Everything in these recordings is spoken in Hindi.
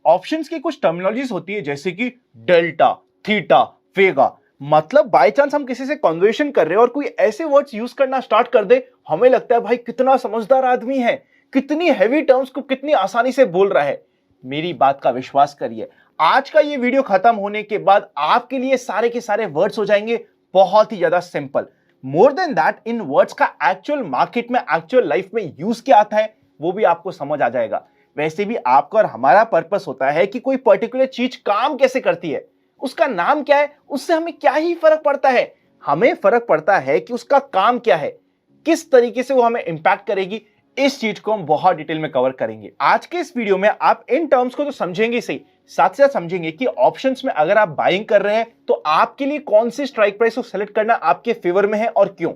ऑप्शंस की कुछ टर्मिनोलॉजीज होती है जैसे कि डेल्टा, थीटा, वेगा। मतलब बाय चांस हम किसी से कन्वर्सेशन कर रहे हैं और कोई ऐसे वर्ड्स यूज करना स्टार्ट कर दे, हमें लगता है भाई कितना समझदार आदमी है, कितनी हैवी टर्म्स को कितनी आसानी से बोल रहा है। मेरी बात का विश्वास करिए, आज का ये वीडियो खत्म होने के बाद आपके लिए सारे के सारे वर्ड्स हो जाएंगे बहुत ही ज्यादा simple. More than that, in words का एक्चुअल मार्केट में, एक्चुअल लाइफ में यूज क्या आता है वो भी आपको समझ आ जाएगा। वैसे भी आपका और हमारा पर्पस होता है कि कोई पर्टिकुलर चीज काम कैसे करती है, उसका नाम क्या है, उससे हमें क्या ही फर्क पड़ता है। हमें फर्क पड़ता है कि उसका काम क्या है, किस तरीके से वो हमें इंपैक्ट करेगी। इस चीज को हम बहुत डिटेल में कवर करेंगे आज के इस वीडियो में। आप इन टर्म्स को तो समझेंगे सही, साथ साथ समझेंगे कि ऑप्शंस में अगर आप बाइंग कर रहे हैं तो आपके लिए कौन सी स्ट्राइक प्राइस को सेलेक्ट करना आपके फेवर में है और क्यों।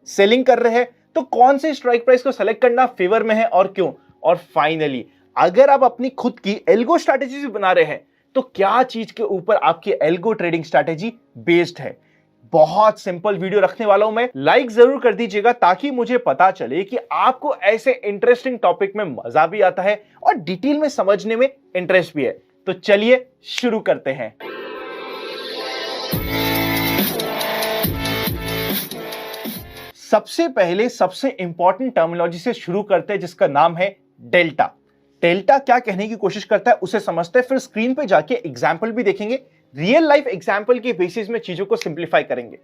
सेलिंग कर रहे हैं तो कौन सी स्ट्राइक प्राइस को सेलेक्ट करना फेवर में है और क्यों। और फाइनली अगर आप अपनी खुद की एल्गो स्ट्रैटेजी बना रहे हैं तो क्या चीज के ऊपर आपकी एल्गो ट्रेडिंग स्ट्रैटेजी बेस्ड है। बहुत सिंपल वीडियो रखने वाला हूं मैं, लाइक जरूर कर दीजिएगा ताकि मुझे पता चले कि आपको ऐसे इंटरेस्टिंग टॉपिक में मजा भी आता है और डिटेल में समझने में इंटरेस्ट भी है। तो चलिए शुरू करते हैं। सबसे पहले सबसे इंपॉर्टेंट टर्मिनोलॉजी से शुरू करते हैं जिसका नाम है डेल्टा। डेल्टा क्या कहने की कोशिश करता है उसे समझते हैं, फिर स्क्रीन पे जाके एग्जाम्पल भी देखेंगे, रियल लाइफ एग्जाम्पल के बेसिस में चीजों को सिंप्लीफाई करेंगे।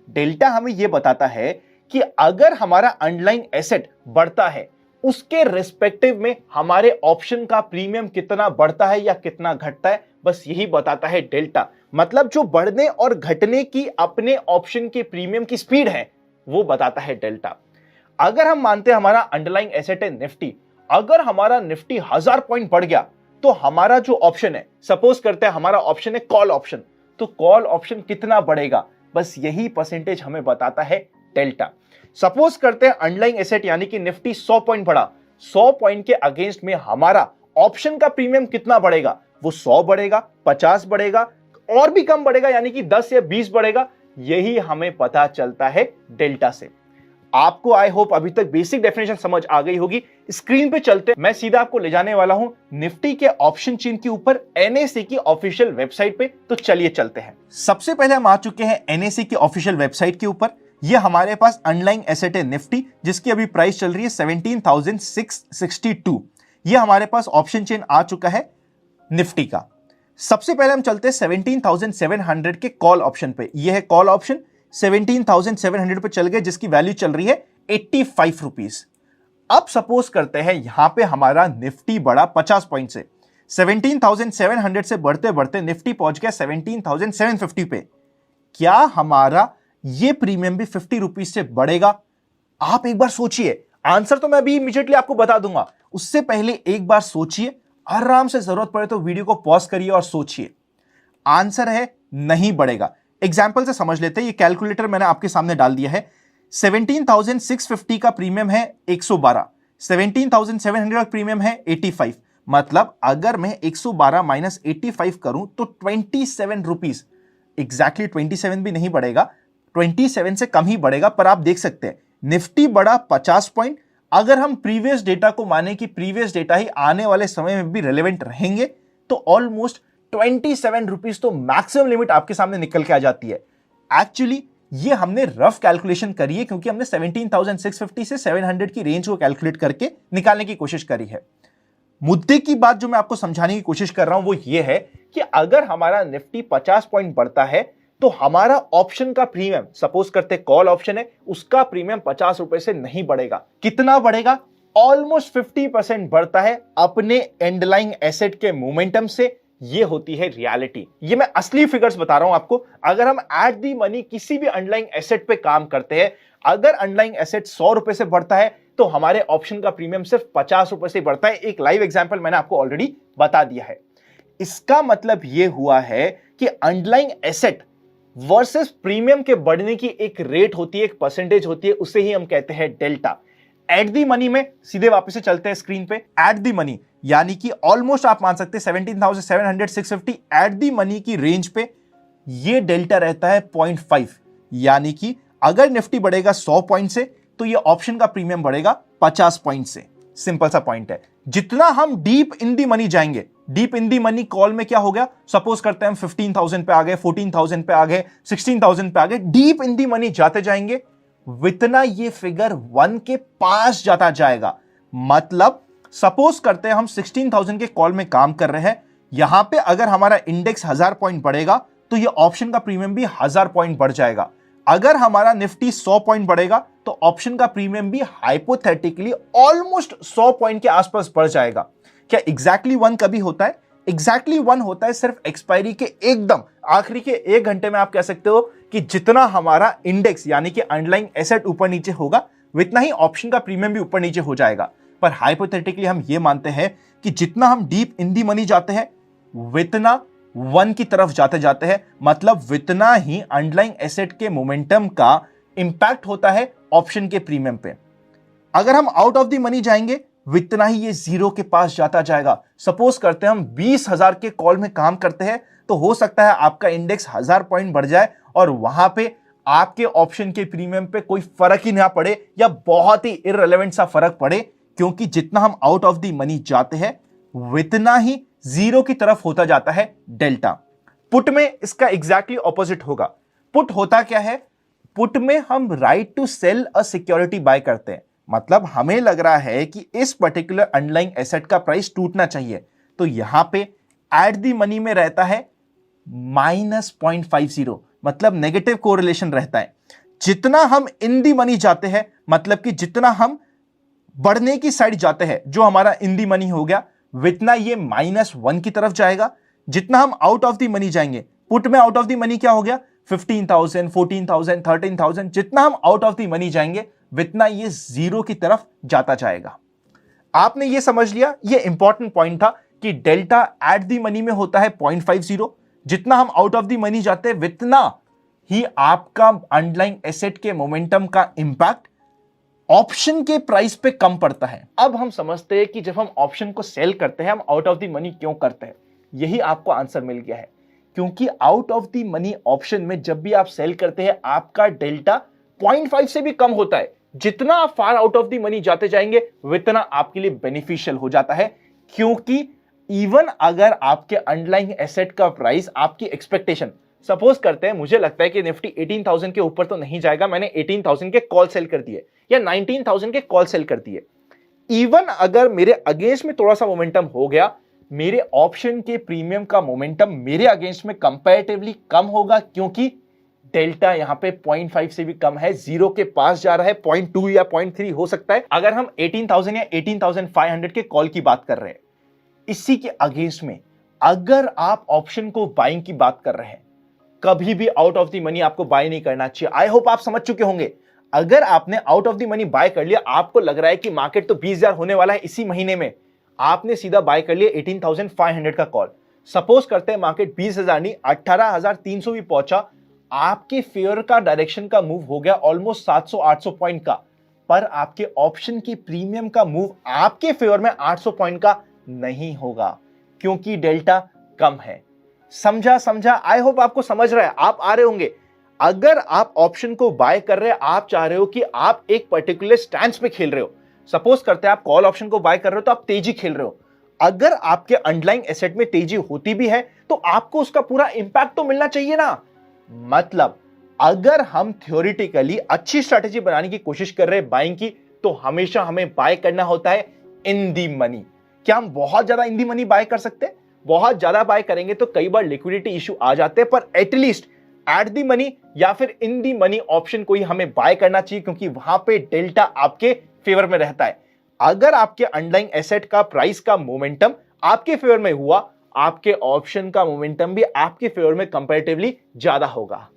डेल्टा हमें यह बताता है कि अगर हमारा अंडरलाइन एसेट बढ़ता है उसके रिस्पेक्टिव में हमारे ऑप्शन का प्रीमियम कितना बढ़ता है या कितना घटता है, बस यही बताता है डेल्टा। मतलब जो बढ़ने और घटने की अपने ऑप्शन के प्रीमियम की स्पीड है वो बताता है डेल्टा। अगर हम मानते हैं हमारा अंडरलाइन एसेट है निफ्टी, अगर हमारा निफ्टी 1000 पॉइंट बढ़ गया तो हमारा जो ऑप्शन है, सपोज करते हैं हमारा ऑप्शन है कॉल ऑप्शन, तो कॉल ऑप्शन कितना बढ़ेगा, बस यही परसेंटेज हमें बताता है डेल्टा। सपोज करते हैं अंडरलाइन एसेट यानी कि निफ्टी 100 पॉइंट बढ़ा, 100 पॉइंट के अगेंस्ट में हमारा ऑप्शन का प्रीमियम कितना बढ़ेगा, वो 100 बढ़ेगा, 50 बढ़ेगा, और भी कम बढ़ेगा यानी कि 10 या 20 बढ़ेगा। यही हमें पता चलता है डेल्टा से। आपको आई होप अभी तक बेसिक डेफिनेशन समझ आ गई होगी। स्क्रीन पे चलते, मैं सीधा आपको ले जाने वाला हूं निफ्टी के ऑप्शन चेन के ऊपर एनएसई की ऑफिशियल वेबसाइट पे। तो चलिए चलते हैं। सबसे पहले हम आ चुके हैं एनएसई की ऑफिशियल वेबसाइट के ऊपर। ये हमारे पास अंडरलाइन एसेट है निफ्टी जिसकी अभी प्राइस चल रही है 17,662। ये हमारे पास ऑप्शन चेन आ चुका है निफ्टी का। सबसे पहले हम चलते हैं 17,700 के कॉल ऑप्शन पे। यह है कॉल ऑप्शन, 17,700 पे चल गए जिसकी वैल्यू चल रही है 85 रुपीज। अब सपोज करते हैं यहां पे हमारा निफ्टी बढ़ा 50 पॉइंट से, 17,700 से बढ़ते बढ़ते निफ्टी पहुंच गया 17,750 पे। क्या हमारा ये प्रीमियम भी 50 रुपीज से बढ़ेगा? आप एक बार सोचिए। आंसर तो मैं अभी इमीडिएटली आपको बता दूंगा, उससे पहले एक बार सोचिए, आराम से, जरूरत पड़े तो वीडियो को पॉज करिए और सोचिए। आंसर है नहीं बढ़ेगा। एग्जाम्पल से समझ लेते हैं। ये कैलकुलेटर मैंने आपके सामने डाल दिया है। 17,650 का प्रीमियम है 112, 17,700 का प्रीमियम है 85। मतलब अगर मैं 112 माइनस 85 करूं तो 27 रुपीज, एग्जैक्टली 27 भी नहीं बढ़ेगा, 27 से कम ही बढ़ेगा। पर आप देख सकते हैं निफ्टी बढ़ा 50 पॉइंट। अगर हम प्रीवियस डेटा को माने कि प्रीवियस डेटा ही आने वाले समय में भी रेलेवेंट रहेंगे तो ऑलमोस्ट 27 रुपीज तो मैक्सिमम लिमिट आपके सामने निकल के आ जाती है। एक्चुअली ये हमने रफ कैलकुलेशन करी है क्योंकि हमने 17,650 से 700 की रेंज को कैलकुलेट करके निकालने की कोशिश करी है। मुद्दे की बात जो मैं आपको समझाने की कोशिश कर रहा हूं वो ये है कि अगर हमारा निफ्टी 50 पॉइंट बढ़ता है तो हमारा ऑप्शन का प्रीमियम, सपोज करते कॉल ऑप्शन है, उसका प्रीमियम 50 रुपए से नहीं बढ़ेगा। कितना बढ़ेगा? ऑलमोस्ट 50% बढ़ता है अपने एंडरलाइन एसेट के मोमेंटम से। ये होती है रियलिटी। ये मैं असली फिगर्स बता रहा हूं आपको। अगर हम एट दी मनी किसी भी अंडरलाइन एसेट पे काम करते हैं, अगर अंडरलाइन एसेट 100 रुपए से बढ़ता है तो हमारे ऑप्शन का प्रीमियम सिर्फ 50 रुपए से बढ़ता है। एक लाइव एग्जांपल मैंने आपको ऑलरेडी बता दिया है। इसका मतलब यह हुआ है कि अंडरलाइन एसेट वर्सेस प्रीमियम के बढ़ने की एक रेट होती है, एक परसेंटेज होती है, उसे ही हम कहते हैं डेल्टा। एट दी मनी में सीधे वापस से चलते हैं स्क्रीन पे। एट दी मनी यानी कि ऑलमोस्ट आप मान सकते हैं 17,700 650 एट दी मनी की रेंज पे ये डेल्टा रहता है 0.5। यानी कि अगर निफ्टी बढ़ेगा 100 पॉइंट से तो ये ऑप्शन का प्रीमियम बढ़ेगा 50 पॉइंट से। सिंपल सा पॉइंट है, जितना हम डीप इन दी मनी जाएंगे, deep in the money call में क्या हो गया, सपोज करते हैं हम 15,000 पे आ गए, 14,000 पे आ गए, 16,000 पे आ गए, डीप इन दी मनी जाते जाएंगे, वितना ये फिगर 1 के पास जाता जाएगा। मतलब सपोज करते हैं हम 16,000 के कॉल में काम कर रहे हैं, यहां पे अगर हमारा इंडेक्स 1000 पॉइंट बढ़ेगा तो ये ऑप्शन का प्रीमियम भी 1000 पॉइंट बढ़ जाएगा। अगर हमारा निफ्टी 100 पॉइंट बढ़ेगा तो ऑप्शन का प्रीमियम भी हाइपोथेटिकली ऑलमोस्ट 100 पॉइंट के आसपास बढ़ जाएगा। क्या एग्जैक्टली 1 कभी होता है? एग्जैक्टली 1 होता है सिर्फ एक्सपायरी के एकदम आखिरी के 1 घंटे में। आप कह सकते हो कि जितना हमारा इंडेक्स यानी कि अंडरलाइंग एसेट ऊपर नीचे होगा, उतना ही ऑप्शन का प्रीमियम भी ऊपर नीचे हो जाएगा। पर हाइपोथेटिकली हम ये मानते हैं कि जितना हम डीप इन दी मनी जाते हैं, वितना 1 की तरफ जाते जाते हैं, मतलब वितना ही अंडरलाइंग एसेट के मोमेंटम का इंपैक्ट होता है ऑप्शन के प्रीमियम पे। अगर हम आउट ऑफ द मनी जाएंगे, वितना ही ये 0 के पास जाता जाएगा। सपोज करते हैं हम 20,000 के कॉल में काम करते हैं, तो हो सकता है आपका इंडेक्स 1000 पॉइंट बढ़ जाए और वहां पे आपके ऑप्शन के प्रीमियम पे कोई फर्क ही ना पड़े या बहुत ही इररिलेवेंट सा फर्क पड़े, क्योंकि जितना हम आउट ऑफ द मनी जाते हैं, वितना ही 0 की तरफ होता जाता है डेल्टा। पुट में इसका एग्जैक्टली ऑपोजिट होगा। पुट होता क्या है? पुट में हम right to sell a security buy करते हैं। मतलब हमें लग रहा है कि इस पर्टिकुलर अंडरलाइंग एसेट का प्राइस टूटना चाहिए, तो यहां पे एट दी मनी में रहता है -0.50, मतलब नेगेटिव कोरिलेशन रहता है। जितना हम इन दी मनी जाते हैं, मतलब कि जितना हम बढ़ने की साइड जाते हैं, जो हमारा इन दी मनी हो गया, वितना ये -1 की तरफ जाएगा। जितना हम आउट ऑफ दी मनी जाएंगे, पुट में आउट ऑफ दी मनी क्या हो गया, 15,000, 14,000, 13,000, जितना हम आउट ऑफ दी मनी जाएंगे, वितना ये 0 की तरफ जाता जाएगा। आपने ये समझ लिया, ये इंपॉर्टेंट पॉइंट था कि डेल्टा एट दी मनी में होता है 0.50, जितना हम आउट ऑफ दी मनी जाते हैं, वितना ही आपका अंडरलाइंग एसेट के मोमेंटम का इंपैक्ट ऑप्शन के प्राइस पे कम पड़ता है। अब हम समझते हैं कि जब हम ऑप्शन को सेल करते हैं, हम आउट ऑफ द मनी क्यों करते हैं। यही आपको आंसर मिल गया है, क्योंकि out of the money option में जब भी आप सेल करते हैं, आपका डेल्टा 0.5 से भी कम होता है। जितना आप far out of the money जाते जाएंगे, उतना आपके लिए बेनिफिशियल हो जाता है, क्योंकि इवन अगर आपके अंडरलाइंग एसेट का प्राइस आपकी एक्सपेक्टेशन, सपोज करते हैं मुझे लगता है कि निफ्टी 18,000 के ऊपर तो नहीं जाएगा, मैंने 18,000 के कॉल सेल कर दिए या 19,000 के कॉल सेल कर दिए। इवन अगर मेरे अगेंस्ट में थोड़ा सा मोमेंटम हो गया, मेरे ऑप्शन के प्रीमियम का मोमेंटम मेरे अगेंस्ट में कंपैरेटिवली कम होगा, क्योंकि डेल्टा यहां पे 0.5 से भी कम है, 0 के पास जा रहा है, 0.2 या 0.3 हो सकता है। अगर हम 18,000 या 18,500 के कॉल की बात कर रहे हैं, इसी के अगेंस्ट में अगर आप ऑप्शन को बाइंग की बात कर रहे हैं, कभी भी आउट ऑफ द मनी आपको बाय नहीं करना चाहिए। आई होप आप समझ चुके होंगे। अगर आपने out of the money by कर लिया, आपको लग रहा है कि मार्केट तो 20,000 होने वाला है इसी महीने में, आपने सीधा बाय कर लिया 18,500 का कॉल। सपोज करते हैं मार्केट 20,000 नहीं 18,300 भी पहुंचा, आपके फेयर का डायरेक्शन का मूव हो गया ऑलमोस्ट 700-800 पॉइंट का, पर आपके ऑप्शन की प्रीमियम का मूव आपके फेवर में 800 पॉइंट का नहीं होगा, क्योंकि डेल्टा कम है। समझा? आई होप आपको समझ रहा है, आप आ रहे होंगे। अगर आप ऑप्शन को बाय कर रहे हैं, आप चाह रहे हो कि आप एक पर्टिकुलर स्टैंड पे खेल रहे हो। सपोज करते हैं आप कॉल ऑप्शन को बाय कर रहे हो, तो आप तेजी खेल रहे हो। अगर आपके अंडरलाइंग एसेट में तेजी होती भी है, तो आपको उसका पूरा इंपैक्ट तो मिलना चाहिए ना। मतलब अगर हम थ्योरेटिकली अच्छी स्ट्रैटेजी बनाने की कोशिश कर रहे हैं बाइंग की, तो हमेशा हमें बाय करना होता है इन दी मनी। क्या हम बहुत ज्यादा इन दी मनी बाय कर सकते हैं? बहुत ज्यादा बाय करेंगे तो कई बार लिक्विडिटी इश्यू आ जाते हैं, पर एटलीस्ट एट दी मनी या फिर इन दी मनी ऑप्शन को ही हमें बाय करना चाहिए, क्योंकि वहां पे डेल्टा आपके फेवर में रहता है। अगर आपके अंडरलाइंग एसेट का प्राइस का मोमेंटम आपके फेवर में हुआ, आपके ऑप्शन का मोमेंटम भी आपके फेवर में कंपैरेटिवली ज्यादा होगा।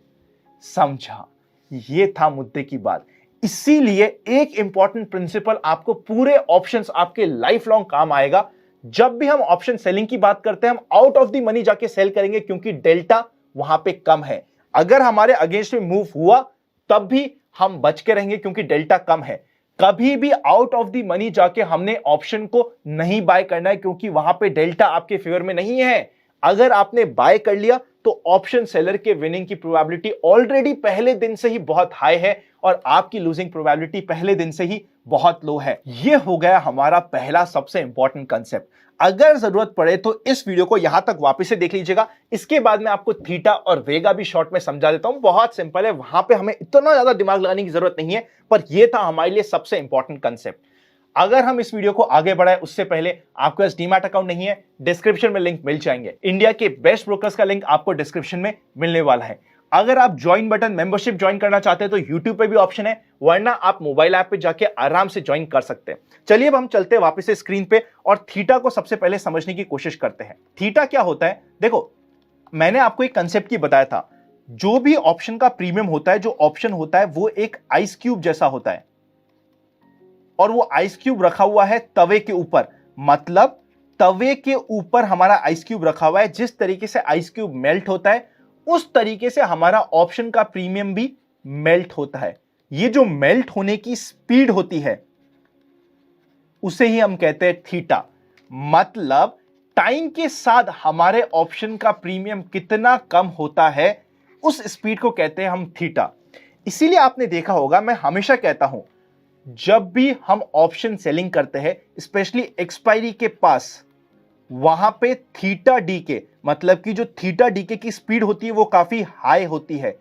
समझा? ये था मुद्दे की बात। इसीलिए एक इंपॉर्टेंट प्रिंसिपल आपको पूरे ऑप्शंस आपके लाइफ लॉन्ग काम आएगा। जब भी हम ऑप्शन सेलिंग की बात करते हैं, हम आउट ऑफ द मनी जाके सेल करेंगे, क्योंकि डेल्टा वहां पे कम है। अगर हमारे अगेंस्ट में मूव हुआ, तब भी हम बच के रहेंगे, क्योंकि डेल्टा कम है। कभी भी आउट ऑफ द मनी जाके हमने ऑप्शन को नहीं बाय करना है, क्योंकि वहां पे डेल्टा आपके फेवर में नहीं है। अगर आपने बाय कर लिया, तो ऑप्शन सेलर के विनिंग की प्रोबेबिलिटी ऑलरेडी पहले दिन से ही बहुत हाई है और आपकी लूजिंग प्रोबेबिलिटी पहले दिन से ही बहुत लो है। यह हो गया हमारा पहला सबसे इंपॉर्टेंट कंसेप्ट। अगर जरूरत पड़े तो इस वीडियो को यहां तक वापस से देख लीजिएगा। इसके बाद मैं आपको थीटा और वेगा भी शॉर्ट में समझा देता हूं। बहुत सिंपल है, वहां पे हमें इतना ज्यादा दिमाग लगाने की जरूरत नहीं है, पर यह था हमारे लिए सबसे इंपॉर्टेंट कंसेप्ट। अगर हम इस वीडियो को आगे बढ़ाए उससे पहले आपके पास डीमैट अकाउंट नहीं है, डिस्क्रिप्शन में लिंक मिल जाएंगे। इंडिया के बेस्ट ब्रोकर्स का लिंक आपको डिस्क्रिप्शन में मिलने वाला है। अगर आप ज्वाइन बटन मेंबरशिप ज्वाइन करना चाहते हैं तो यूट्यूब पे भी ऑप्शन है, वरना आप मोबाइल ऐप पे जाके आराम से ज्वाइन कर सकते हैं। चलिए अब हम चलते हैं वापस से स्क्रीन पे और थीटा को सबसे पहले समझने की कोशिश करते हैं। थीटा क्या होता है? देखो, मैंने आपको एक कंसेप्ट की बताया था, जो भी ऑप्शन का प्रीमियम होता है, जो ऑप्शन होता है वो एक आइस क्यूब जैसा होता है और वो आइस क्यूब रखा हुआ है तवे के ऊपर। मतलब तवे के ऊपर हमारा आइस क्यूब रखा हुआ है। जिस तरीके से आइस क्यूब मेल्ट होता है उस तरीके से हमारा ऑप्शन का प्रीमियम भी मेल्ट होता है। ये जो मेल्ट होने की स्पीड होती है उसे ही हम कहते हैं थीटा। मतलब टाइम के साथ हमारे ऑप्शन का प्रीमियम कितना कम होता है उस स्पीड को कहते हैं हम थीटा। इसीलिए आपने देखा होगा, मैं हमेशा कहता हूं, जब भी हम ऑप्शन सेलिंग करते हैं स्पेशली एक्सपायरी के पास, वहां पे थीटा डीके मतलब कि जो थीटा डीके की स्पीड होती है वो काफी हाई होती है।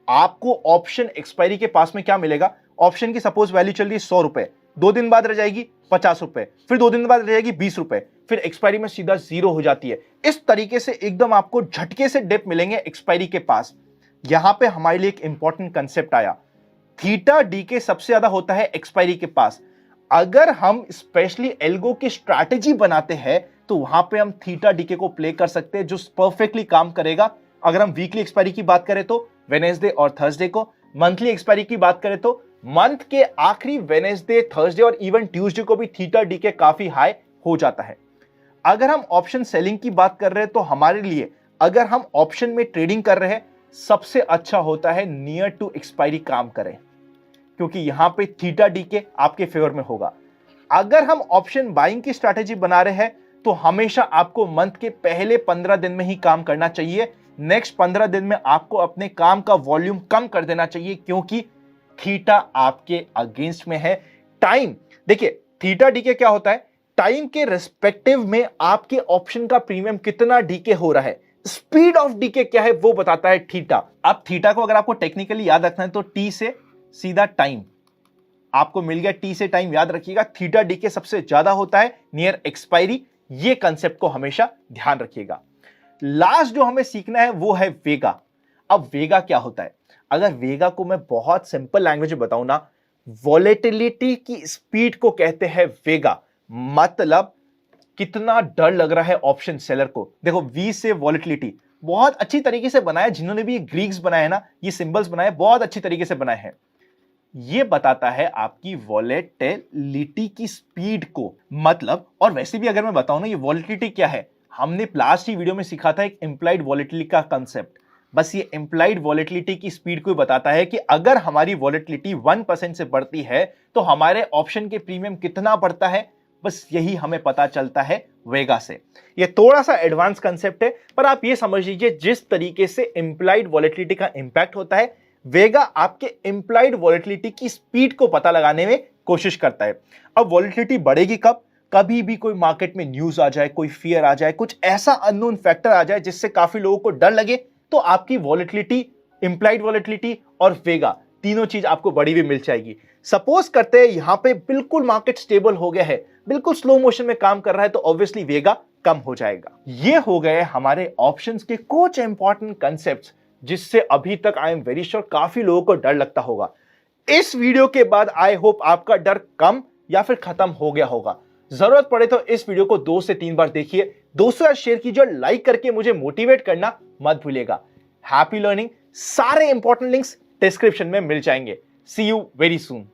आपको ऑप्शन एक्सपायरी के पास में क्या मिलेगा? ऑप्शन की सपोज वैल्यू चल रही है 100 रुपए, 2 दिन बाद रह जाएगी 50 रुपए, फिर 2 दिन बाद रह जाएगी 20 रुपए, फिर एक्सपायरी में सीधा 0 हो जाती है। इस तरीके से एकदम आपको झटके से डिप मिलेंगे एक्सपायरी के पास। यहां पे हमारे लिए एक इंपॉर्टेंट कंसेप्ट आया, थीटा डीके सबसे ज्यादा होता है एक्सपायरी के पास। अगर हम स्पेशली एल्गो की स्ट्रैटेजी बनाते हैं तो वहां पे हम थीटा डीके को प्ले कर सकते हैं, जो परफेक्टली काम करेगा। अगर हम वीकली एक्सपायरी की बात करें तो वेडनेसडे और थर्सडे को, मंथली एक्सपायरी की बात करें तो मंथ के आखिरी वेडनेसडे, थर्सडे और इवन ट्यूसडे को भी थीटा डीके काफी हाई हो जाता है। अगर हम ऑप्शन सेलिंग की बात कर रहे हैं तो हमारे लिए, अगर हम ऑप्शन में ट्रेडिंग कर रहे हैं, सबसे अच्छा होता है नियर टू एक्सपायरी काम करें, क्योंकि यहां पे थीटा डीके आपके फेवर में होगा। अगर हम ऑप्शन बाइंग की स्ट्रैटेजी बना रहे हैं तो हमेशा आपको मंथ के पहले 15 दिन में ही काम करना चाहिए। नेक्स्ट 15 दिन में आपको अपने काम का वॉल्यूम कम कर देना चाहिए, क्योंकि थीटा आपके अगेंस्ट में है। टाइम, देखिए थीटा डीके क्या होता है? टाइम के रिस्पेक्टिव में आपके ऑप्शन का प्रीमियम कितना डीके हो रहा है, स्पीड ऑफ डीके क्या है वो बताता है थीटा। अब थीटा को अगर आपको टेक्निकली याद रखना है तो टी से सीधा टाइम आपको मिल गया, टी से टाइम याद रखिएगा। थीटा डीके सबसे ज्यादा होता है नियर एक्सपायरी, ये कंसेप्ट को हमेशा ध्यान रखिएगा। लास्ट जो हमें सीखना है वो है वेगा। अब वेगा क्या होता है? अगर वेगा को मैं बहुत सिंपल लैंग्वेज में बताऊं ना, वॉलेटिलिटी की स्पीड को कहते हैं वेगा। मतलब कितना डर लग रहा है ऑप्शन सेलर को। देखो, वी से वॉलेटिलिटी बहुत अच्छी तरीके से बनाया, जिन्होंने भी ये ग्रीक्स बनाए ना, ये सिंबल्स बनाए, बहुत अच्छी तरीके से बनाए हैं। ये बताता है आपकी वॉलेटिलिटी की स्पीड को। मतलब, और वैसे भी अगर मैं बताऊं ना, ये वॉलेटिलिटी क्या है, हमने लास्ट ही वीडियो में सीखा था एक इंप्लाइड वॉलेटिलिटी का कंसेप्ट। बस ये इंप्लाइड वॉलेटिलिटी की स्पीड को बताता है कि अगर हमारी वॉलेटिलिटी 1% से बढ़ती है तो हमारे ऑप्शन के प्रीमियम कितना बढ़ता है। बस यही हमें पता चलता है वेगा से। ये थोड़ा सा एडवांस कंसेप्ट है, पर आप ये समझ लीजिए जिस तरीके से इंप्लाइड वॉलेटिलिटी का इंपैक्ट होता है, वेगा आपके इंप्लाइड वॉलेटिलिटी की स्पीड को पता लगाने में कोशिश करता है। अब वॉलेटिलिटी बढ़ेगी कब? कभी भी कोई मार्केट में न्यूज आ जाए, कोई फियर आ जाए, कुछ ऐसा अननोन फैक्टर आ जाए जिससे काफी लोगों को डर लगे, तो आपकी वॉलेटिलिटी, इंप्लाइड वॉलेटिलिटी और वेगा, तीनों चीज आपको बढ़ी हुई मिल जाएगी। सपोज करते हैं यहां पे बिल्कुल मार्केट स्टेबल हो गया है, बिल्कुल स्लो मोशन में काम कर रहा है, तो ऑब्वियसली वेगा कम हो जाएगा। ये हो गए हमारे ऑप्शंस के कुछ इंपॉर्टेंट कंसेप्ट्स, जिससे अभी तक आई एम वेरी श्योर काफी लोगों को डर लगता होगा। इस वीडियो के बाद आई होप आपका डर कम या फिर खत्म हो गया होगा। जरूरत पड़े तो इस वीडियो को 2 से 3 बार देखिए, दोस्तों या शेयर कीजिए, लाइक करके मुझे मोटिवेट करना मत भूलिएगा। Happy learning. सारे इंपॉर्टेंट लिंक्स डिस्क्रिप्शन में मिल जाएंगे। सी यू वेरी सून।